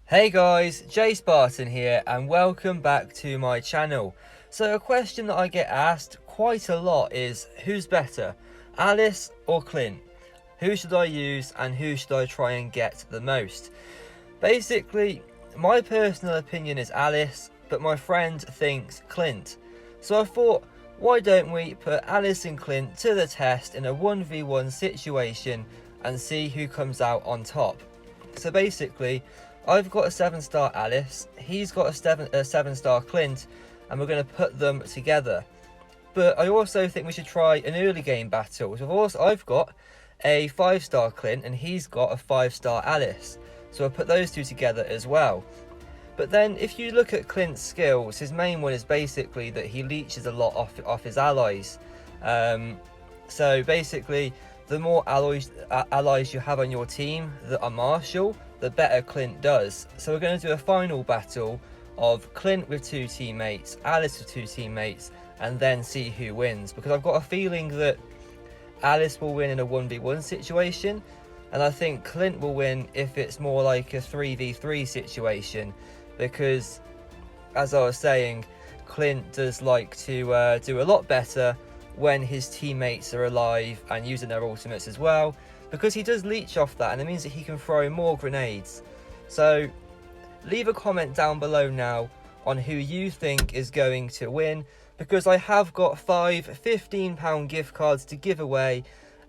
Hey guys, JSpartan here and welcome back to my channel. So a question that I get asked quite a lot is, who's better, Alice or Clint? Who should I use and who should I try and get the most? Basically, my personal opinion is Alice, but my friend thinks Clint. So I thought, why don't we put Alice and Clint to the test in a 1v1 situation and see who comes out on top. So basically, I've got a 7-star Alice, he's got a 7-star Clint, and we're going to put them together. But I also think we should try an early game battle. So I've got a 5-star Clint and he's got a 5-star Alice. So I'll put those two together as well. But then if you look at Clint's skills, his main one is basically that he leeches a lot off his allies. So basically, the more allies you have on your team that are martial, the better Clint does. So we're going to do a final battle of Clint with 2 teammates, Alice with 2 teammates, and then see who wins. Because I've got a feeling that Alice will win in a 1v1 situation, and I think Clint will win if it's more like a 3v3 situation. Because, as I was saying, Clint does like to do a lot better when his teammates are alive and using their ultimates as well, because he does leech off that, and it means that he can throw more grenades. So leave a comment down below now on who you think is going to win, because I have got 5 £15 gift cards to give away,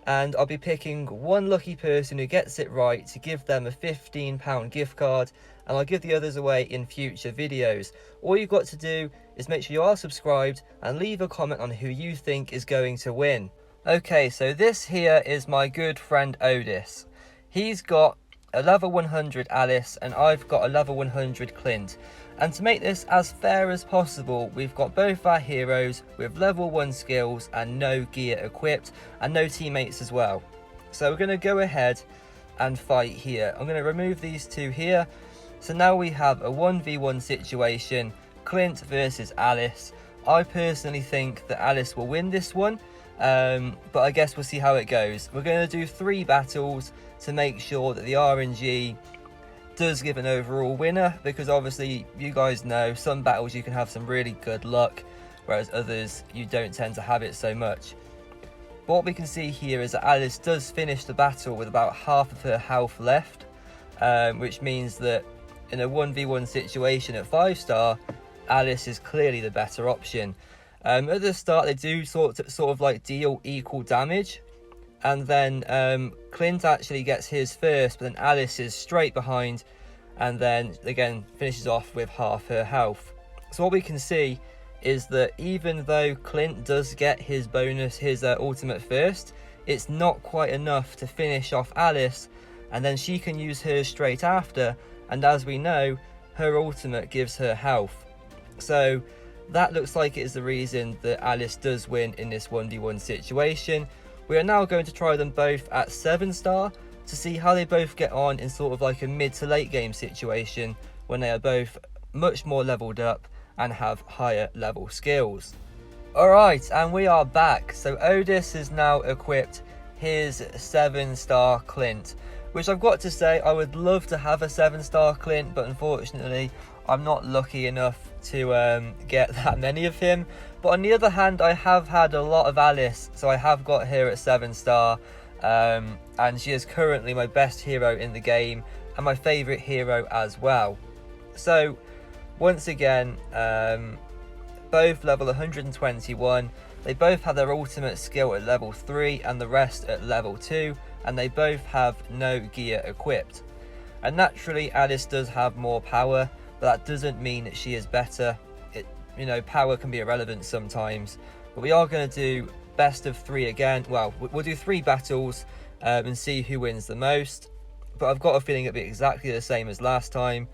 and I'll be picking one lucky person who gets it right to give them a £15 gift card, and I'll give the others away in future videos. All you've got to do is make sure you are subscribed and leave a comment on who you think is going to win. Okay, so this here is my good friend Otis. He's got a level 100 Alice and I've got a level 100 Clint. And to make this as fair as possible, we've got both our heroes with level 1 skills and no gear equipped and no teammates as well. So we're going to go ahead and fight here. I'm going to remove these two here. So now we have a 1v1 situation, Clint versus Alice. I personally think that Alice will win this one. But I guess we'll see how it goes. We're going to do 3 battles to make sure that the RNG does give an overall winner, because obviously you guys know some battles you can have some really good luck, whereas others you don't tend to have it so much. But what we can see here is that Alice does finish the battle with about half of her health left, which means that in a 1v1 situation at 5-star, Alice is clearly the better option. At the start they do sort of like deal equal damage, and then Clint actually gets his first, but then Alice is straight behind and then again finishes off with half her health. So what we can see is that even though Clint does get his bonus, his ultimate first, it's not quite enough to finish off Alice, and then she can use hers straight after, and as we know, her ultimate gives her health. So that looks like it is the reason that Alice does win in this 1v1 situation. We are now going to try them both at 7-star to see how they both get on in sort of like a mid to late game situation when they are both much more leveled up and have higher level skills. Alright, and we are back. So Otis has now equipped his 7-star Clint, which I've got to say, I would love to have a 7-star Clint, but unfortunately I'm not lucky enough to get that many of him. But on the other hand, I have had a lot of Alice, so I have got her at 7-star, and she is currently my best hero in the game and my favourite hero as well. So once again, both level 121, they both have their ultimate skill at level 3 and the rest at level 2, and they both have no gear equipped. And naturally Alice does have more power, but that doesn't mean that she is better. You know, power can be irrelevant sometimes. But we are going to do best of 3 again. Well, we'll do 3 battles and see who wins the most. But I've got a feeling it'll be exactly the same as last time.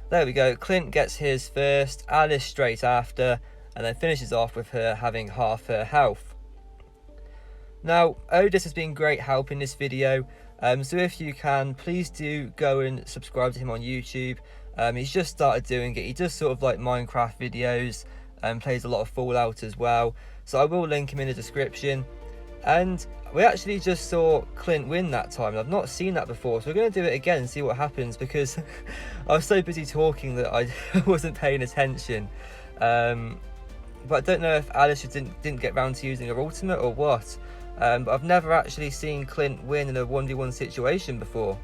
There we go. Clint gets his first, Alice straight after, and then finishes off with her having half her health. Now, Otis has been great help in this video. So if you can, please do go and subscribe to him on YouTube. He's just started doing it. He does sort of like Minecraft videos and plays a lot of Fallout as well. So I will link him in the description. And we actually just saw Clint win that time. I've not seen that before, so we're going to do it again and see what happens, because I was so busy talking that I wasn't paying attention. But I don't know if Alice didn't get round to using her ultimate or what. But I've never actually seen Clint win in a 1v1 situation before.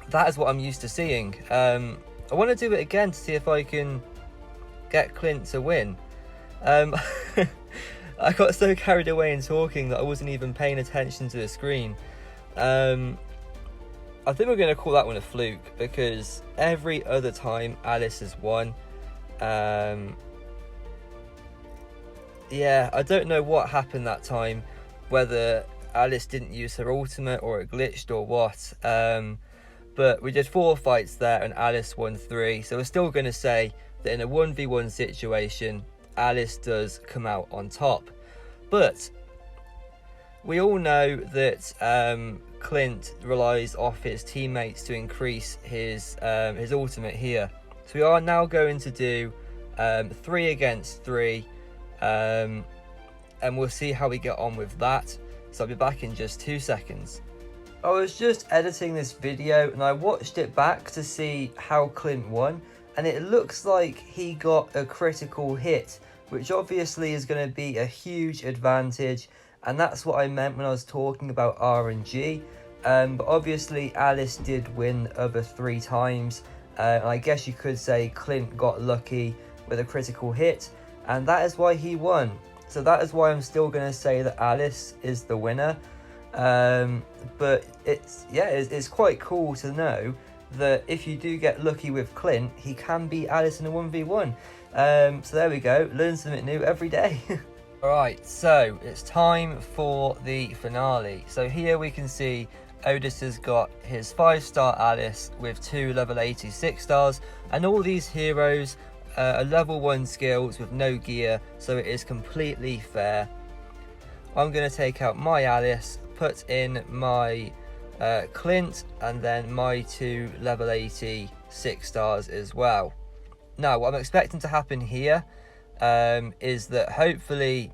That is what I'm used to seeing. I want to do it again to see if I can get Clint to win. I got so carried away in talking that I wasn't even paying attention to the screen. I think we're going to call that one a fluke, because every other time Alice has won. Yeah, I don't know what happened that time, whether Alice didn't use her ultimate or it glitched or what. But we did 4 fights there and Alice won 3, so we're still going to say that in a 1v1 situation, Alice does come out on top. But we all know that Clint relies off his teammates to increase his ultimate here. So we are now going to do 3 against 3, and we'll see how we get on with that. So I'll be back in just 2 seconds. I was just editing this video and I watched it back to see how Clint won, and it looks like he got a critical hit, which obviously is going to be a huge advantage, and that's what I meant when I was talking about RNG. But obviously Alice did win the other 3 times, and I guess you could say Clint got lucky with a critical hit, and that is why he won. So that is why I'm still going to say that Alice is the winner. But it's quite cool to know that if you do get lucky with Clint, he can beat Alice in a 1v1. So there we go, learn something new every day. Alright, so it's time for the finale. So here we can see Otis has got his 5-star Alice with 2 level 86 stars, and all these heroes are level 1 skills with no gear, so it is completely fair. I'm going to take out my Alice, put in my Clint, and then my 2 level 80 6-stars as well. Now what I'm expecting to happen here is that hopefully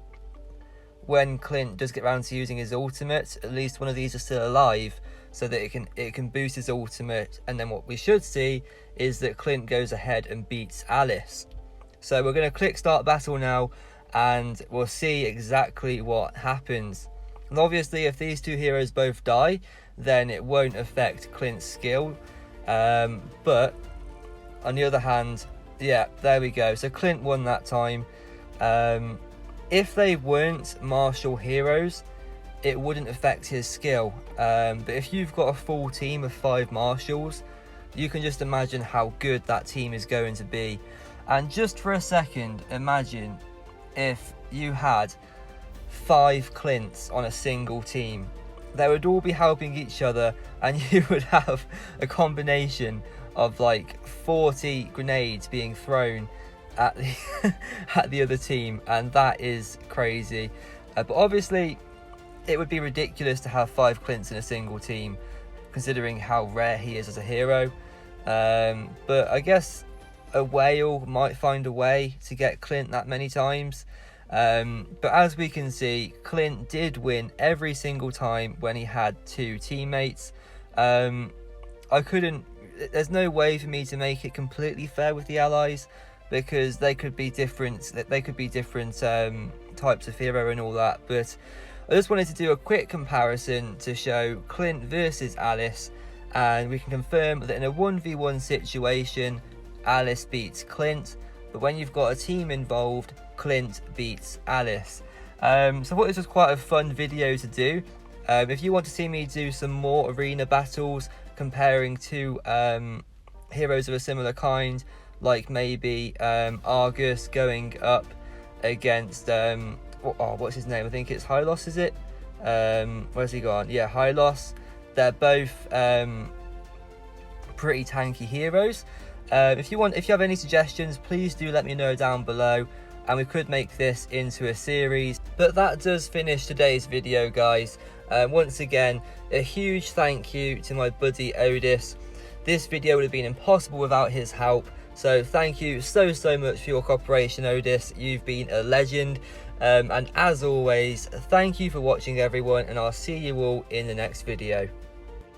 when Clint does get around to using his ultimate, at least one of these are still alive, so that it can boost his ultimate, and then what we should see is that Clint goes ahead and beats Alice. So we're going to click start battle now, and we'll see exactly what happens. And obviously if these 2 heroes both die, then it won't affect Clint's skill, but on the other hand, yeah, there we go. So Clint won that time. If they weren't martial heroes, it wouldn't affect his skill, but if you've got a full team of 5 marshals, you can just imagine how good that team is going to be. And just for a second, imagine if you had 5 Clints on a single team. They would all be helping each other, and you would have a combination of like 40 grenades being thrown at the at the other team, and that is crazy. But obviously it would be ridiculous to have 5 Clints in a single team, considering how rare he is as a hero. But I guess a whale might find a way to get Clint that many times. But as we can see, Clint did win every single time when he had 2 teammates. There's no way for me to make it completely fair with the allies, because they could be different types of hero and all that. But I just wanted to do a quick comparison to show Clint versus Alice, and we can confirm that in a 1v1 situation, Alice beats Clint, but when you've got a team involved, Clint beats Alice. So I thought this was quite a fun video to do. If you want to see me do some more arena battles comparing 2 heroes of a similar kind, like maybe Argus going up against what's his name? I think it's Hylos, is it? Where's he gone? Yeah, Hylos. They're both pretty tanky heroes. If you have any suggestions, please do let me know down below, and we could make this into a series. But that does finish today's video, guys. Once again, a huge thank you to my buddy Otis. This video would have been impossible without his help, so thank you so much for your cooperation, Otis. You've been a legend. And as always, thank you for watching everyone, and I'll see you all in the next video.